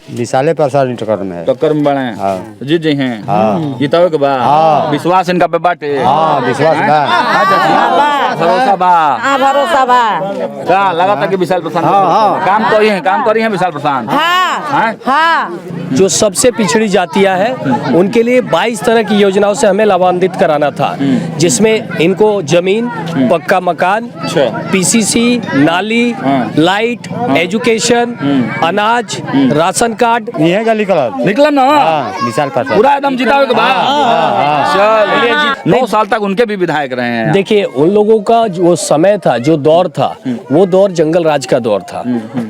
विशाले प्रसाद टक्कर में है। टक्कर में बड़े हैं। हाँ। जीत जी हैं। हाँ। जीतावे के बाद हाँ। विश्वास इनका पे बाटे। हाँ, विश्वास बा। भरोसा बा। हाँ भरोसा बा। का लगा था कि विशाल प्रसाद काम करी हैं विशाल प्रसाद। हाँ हाँ। जो सबसे पिछड़ी जातियां हैं उनके लिए 22 तरह की योजनाओं से हमें लाभान्वित कराना था, जिसमें इनको जमीन, पक्का मकान, पीसीसी, नाली, लाइट, एजुकेशन, अनाज, राशन कार्ड। ये गली कलर निकला ना विशाल प्रसाद पूरा एकदम जितावे के बाद। चल 9 साल तक उनके भी विधायक रहे हैं। देखिए उन लोगों का जो समय था, जो दौर था, वो दौर जंगल राज का दौर था।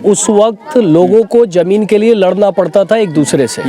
उस वक्त लोगों को जमीन के लिए लड़ना पड़ता था एक दूसरे से।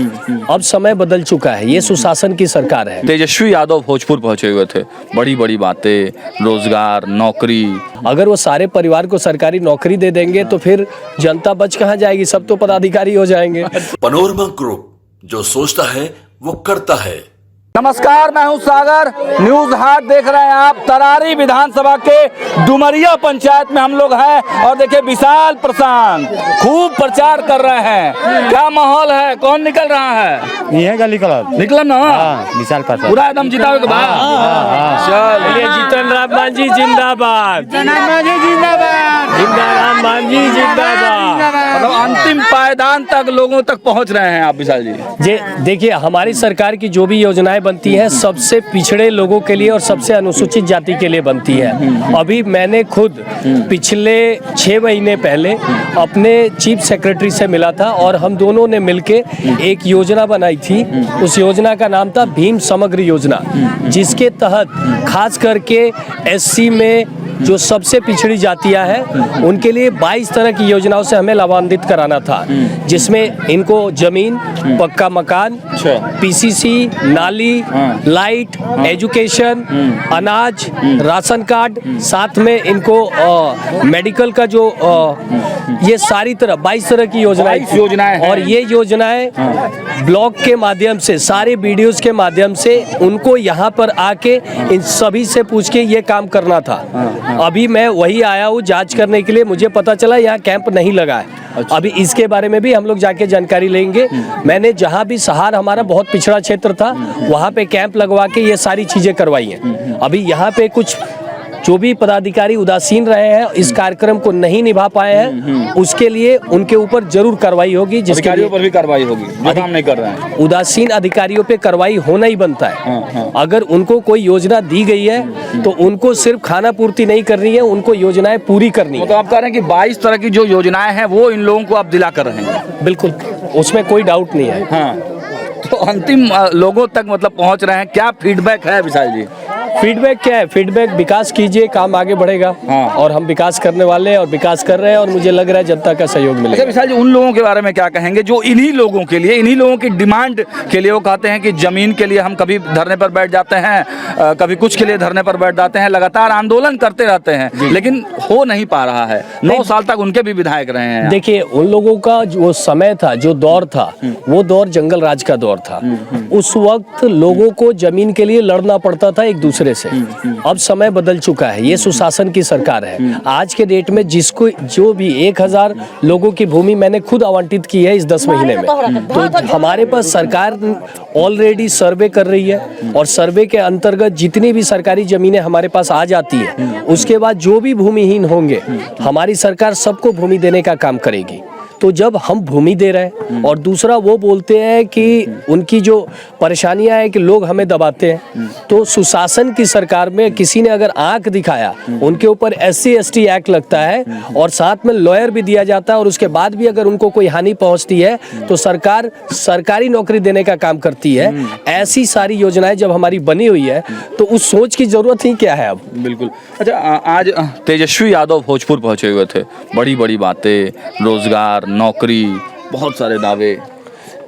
अब समय बदल चुका है, ये सुशासन की सरकार है। तेजस्वी यादव भोजपुर पहुंचे हुए थे, बड़ी बड़ी बातें, रोजगार, नौकरी। अगर वो सारे परिवार को सरकारी नौकरी दे देंगे तो फिर जनता बच कहाँ जाएगी, सब तो पदाधिकारी हो जाएंगे। पनोरमा ग्रुप, जो सोचता है वो करता है। नमस्कार, मैं हूं सागर, न्यूज हाट देख रहे हैं आप। तरारी विधानसभा के डुमरिया पंचायत में हम लोग हैं और देखिए विशाल प्रसाद खूब प्रचार कर रहे हैं। क्या माहौल है, कौन निकल रहा है? ये गली कलर निकला ना विशाल प्रसाद पूरा एकदम जितावे के बाद। चल जीतन राम मांझी जिंदाबाद, राम मांझी जिंदाबाद। मतलब अंतिम पायदान तक लोगों तक पहुंच रहे हैं आप विशाल जी। देखिए हमारी सरकार की जो भी योजनाएं बनती है सबसे पिछड़े लोगों के लिए और सबसे अनुसूचित जाति के लिए बनती है। अभी मैंने खुद पिछले 6 महीने पहले अपने चीफ सेक्रेटरी से मिला था और हम दोनों ने मिलके एक योजना बनाई थी। उस योजना का नाम था भीम समग्र योजना, जिसके तहत खास करके एससी में जो सबसे पिछड़ी जातियां हैं उनके लिए 22 तरह की योजनाओं से हमें लाभान्वित कराना था, जिसमें इनको जमीन, पक्का मकान, पीसीसी, नाली, लाइट, एजुकेशन, अनाज, राशन कार्ड, साथ में इनको मेडिकल का जो ये सारी तरह 22 तरह की योजनाएं हैं। और ये योजनाएं ब्लॉग के माध्यम से, सारे वीडियोस के माध्यम से उनको यहाँ पर आके इन सभी से पूछ के ये काम करना था। अभी मैं वही आया हूँ जांच करने के लिए, मुझे पता चला यहाँ कैंप नहीं लगा है। अभी इसके बारे में भी हम लोग जाके जानकारी लेंगे। मैंने जहाँ भी सहार हमारा बहुत पिछड़ा क्षेत्र था वहाँ पे कैंप लगवा के ये सारी चीजें करवाई हैं। अभी यहाँ पे कुछ जो भी पदाधिकारी उदासीन रहे हैं, इस कार्यक्रम को नहीं निभा पाए हैं, उसके लिए उनके ऊपर जरूर कार्रवाई होगी। जिसके पर भी कार्रवाई होगी जो काम नहीं कर रहे हैं। उदासीन अधिकारियों पे कार्रवाई होना ही बनता है। अगर उनको कोई योजना दी गई है तो उनको सिर्फ खाना पूर्ति नहीं करनी है, उनको योजनाएं पूरी करनी है। तो आप कह रहे हैं कि 22 तरह की जो योजनाएं हैं वो इन लोगों को आप दिला कर रहे हैं। बिल्कुल, उसमें कोई डाउट नहीं है। हाँ, तो अंतिम लोगों तक मतलब पहुंच रहे हैं। क्या फीडबैक है विशाल जी? फीडबैक क्या है? फीडबैक विकास कीजिए, काम आगे बढ़ेगा। और हम विकास करने वाले हैं और विकास कर रहे हैं और मुझे लग रहा है जनता का सहयोग मिलेगा। अच्छा विशाल जी, उन लोगों के बारे में क्या कहेंगे जो इन्हीं लोगों के लिए, इन्हीं लोगों की डिमांड के लिए वो कहते हैं कि जमीन के लिए हम कभी धरने पर बैठ जाते हैं, कभी कुछ के लिए धरने पर बैठ जाते हैं, लगातार आंदोलन करते रहते हैं लेकिन हो नहीं पा रहा है। 9 साल तक उनके भी विधायक रहे हैं। देखिए उन लोगों का जो समय था, जो दौर था, वो दौर जंगल राज का दौर था। उस वक्त लोगों को जमीन के लिए लड़ना पड़ता था एक दूसरे से। अब समय बदल चुका है, ये सुशासन की सरकार है। आज के डेट में जिसको जो भी 1000 लोगों की भूमि मैंने खुद आवंटित की है इस 10 महीने में, तो हमारे पास सरकार ऑलरेडी सर्वे कर रही है और सर्वे के अंतर्गत जितनी भी सरकारी जमीनें हमारे पास आ जाती है, उसके बाद जो भी भूमिहीन होंगे हमारी सरकार सबको भूमि देने का काम करेगी। तो जब हम भूमि दे रहे हैं और दूसरा वो बोलते हैं कि उनकी जो परेशानियां हैं कि लोग हमें दबाते हैं, तो सुशासन की सरकार में किसी ने अगर आंख दिखाया उनके ऊपर SC ST एक्ट लगता है और साथ में लॉयर भी दिया जाता है और उसके बाद भी अगर उनको कोई हानि पहुंचती है तो सरकार सरकारी नौकरी देने का काम करती है। ऐसी सारी योजनाएं जब हमारी बनी हुई है तो उस सोच की जरूरत ही क्या है अब। बिल्कुल। अच्छा, आज तेजस्वी यादव भोजपुर पहुंचे हुए थे, बड़ी बड़ी बातें, रोजगार, नौकरी, बहुत सारे दावे।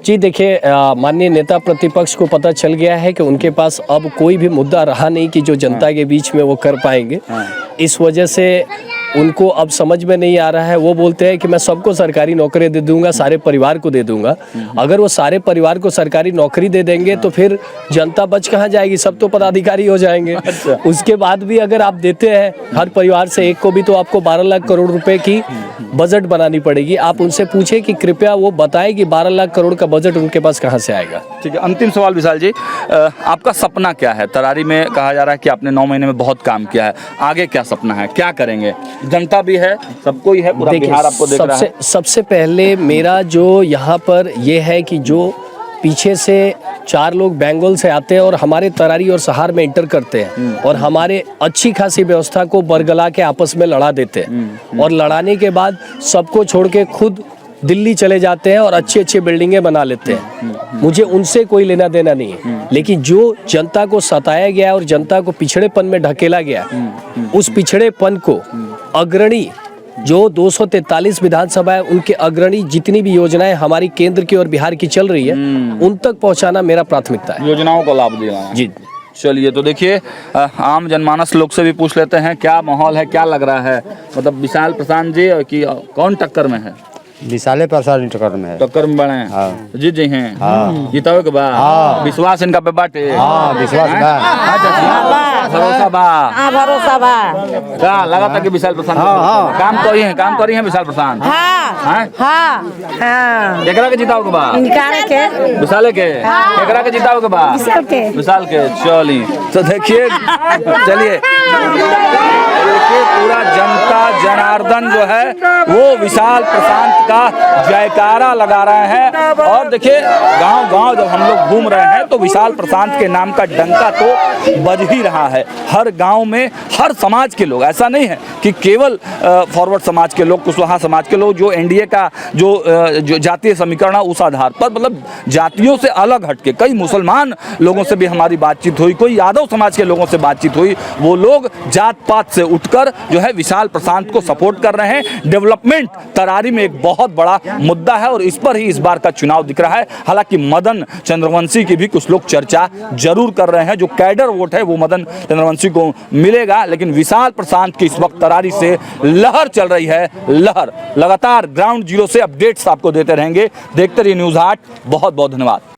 जी देखिए, माननीय नेता प्रतिपक्ष को पता चल गया है कि उनके पास अब कोई भी मुद्दा रहा नहीं कि जो जनता के बीच में वो कर पाएंगे। इस वजह से उनको अब समझ में नहीं आ रहा है। वो बोलते हैं कि मैं सबको सरकारी नौकरी दे दूंगा, सारे परिवार को दे दूंगा। अगर वो सारे परिवार को सरकारी नौकरी दे देंगे तो फिर जनता बच कहाँ जाएगी, सब तो पदाधिकारी हो जाएंगे। उसके बाद भी अगर आप देते हैं हर परिवार से एक को भी, तो आपको 12 लाख करोड़ रुपए की बजट बनानी पड़ेगी। आप उनसे पूछे कि कृपया वो बताए कि 12 लाख करोड़ का बजट उनके पास कहाँ से आएगा। ठीक है, अंतिम सवाल विशाल जी, आपका सपना क्या है? तरारी में कहा जा रहा है कि आपने 9 महीने में बहुत काम किया है, आगे क्या सपना है, क्या करेंगे? जनता भी है, सबको ही है, पूरा बिहार आपको देख रहा है। सबसे पहले मेरा जो यहाँ पर ये है कि जो पीछे से 4 लोग बेंगल से आते हैं और हमारे तरारी और सहार में इंटर करते हैं और हमारे अच्छी खासी व्यवस्था को बरगला के आपस में लड़ा देते हैं और लड़ाने के बाद सबको छोड़ के खुद दिल्ली चले जाते हैं और अच्छी अच्छी बिल्डिंगें बना लेते हैं। मुझे उनसे कोई लेना देना नहीं है, लेकिन जो जनता को सताया गया और जनता को पिछड़ेपन में ढकेला गया, उस पिछड़ेपन को अग्रणी जो 243 विधानसभा है उनके अग्रणी जितनी भी योजनाएं हमारी केंद्र की और बिहार की चल रही है उन तक पहुंचाना मेरा प्राथमिकता है। योजनाओं को लाभ दिलाना। जी चलिए, तो देखिए आम जनमानस लोग से भी पूछ लेते हैं क्या माहौल है, क्या लग रहा है, मतलब विशाल प्रशांत जी की कौन टक्कर में है? विशाले प्रसाद टक्कर में है। टक्कर में बड़े हैं। हाँ। जीत जी हैं। हाँ। जीतावे के बाद हाँ। विश्वास इनका पे बाटे। हाँ, विश्वास बा। भरोसा बा। हाँ भरोसा बा। का लगा था कि विशाल प्रशांत काम करी हैं विशाल प्रशांत। हाँ हाँ हाँ एकरा के जिताओ के बाद निकाले के विशाले के एकरा के जिताओ के बाद विशाल के चली। तो देखिए, चलिए पूरा जनता जनार्दन जो है वो विशाल प्रशांत का जयकारा लगा रहे हैं। और देखिए गांव गांव जब हम लोग घूम रहे हैं तो विशाल प्रशांत के नाम का डंका तो बज ही रहा है। हर गांव में हर समाज के लोग, ऐसा नहीं है कि केवल फॉरवर्ड समाज के लोग, कुशवाहा समाज के लोग, जो एनडीए का जो जातीय समीकरण है उस आधार पर, मतलब जातियों से अलग हटके कई मुसलमान लोगों से भी हमारी बातचीत हुई, कोई यादव समाज के लोगों से बातचीत हुई। वो लोग जात पात से उठकर जो है विशाल प्रशांत को सपोर्ट कर रहे हैं। डेवलपमेंट तरारी में एक बहुत बड़ा मुद्दा है और इस पर ही इस बार का चुनाव दिख रहा है। हालांकि मदन चंद्रवंशी की भी कुछ लोग चर्चा जरूर कर रहे हैं। जो कैडर वोट है वो मदन चंद्रवंशी को मिलेगा, लेकिन विशाल प्रशांत की इस वक्त तरारी से लहर चल रही है, लहर। लगातार ग्राउंड जीरो से अपडेट्स आपको देते रहेंगे। देखते रहिए न्यूज़ 8। बहुत बहुत धन्यवाद।